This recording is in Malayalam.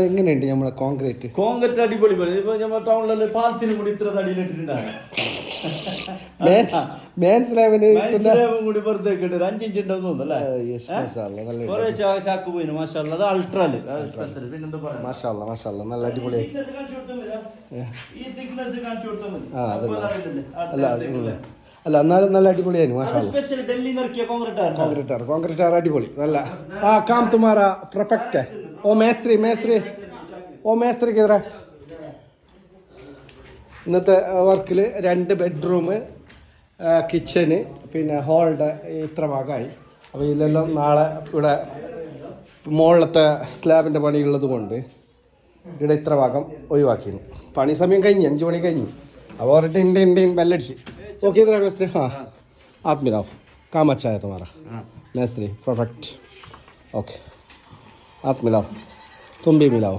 എങ്ങനെയുണ്ട് നമ്മളെ കോൺക്രീറ്റ് അടിപൊളി ഇപ്പൊ നമ്മുടെ ടൗണിലെ പാലത്തിന് കൂടി ഇത്ര തടിയിലിട്ടിട്ടുണ്ടാകും കൂടി പുറത്തേക്ക് ഇട്ട് 5 ഇഞ്ച് ഉണ്ടാവും തോന്നുന്നല്ലേ കുറെ ചാക്ക് പോയിന് മാഷാഅല്ലാ അത് അൾട്രാല് പിന്നെന്താ പറയാ മാഷാഅല്ലാ നല്ല അടിപൊളിയായി അല്ല എന്നാലും നല്ല അടിപൊളിയായിരുന്നു കോൺക്രീറ്റ് അടിപൊളി നല്ല കാം തുമാറാ പെർഫെക്റ്റ് ഓ മേസ്ത്രി കിതറ ഇന്നത്തെ വർക്കിൽ 2 ബെഡ്റൂം കിച്ചന് പിന്നെ ഹോളിൻ്റെ ഇത്ര ഭാഗമായി. അപ്പോൾ ഇതിലെല്ലാം നാളെ ഇവിടെ മുകളിലത്തെ സ്ലാബിൻ്റെ പണിയുള്ളത് കൊണ്ട് ഇവിടെ ഇത്ര ഭാഗം ഒഴിവാക്കിയിരുന്നു. പണി സമയം കഴിഞ്ഞ് 5 മണി കഴിഞ്ഞ്. അപ്പോൾ പറഞ്ഞിട്ട് ഇന്ത്യൻ ബെല്ലടിച്ച് ओके इधर मिस्त्री हाँ हाथ मिलाओ काम अच्छा है तुम्हारा मिस्त्री परफेक्ट ओके हाथ मिलाओ तुम भी मिलाओ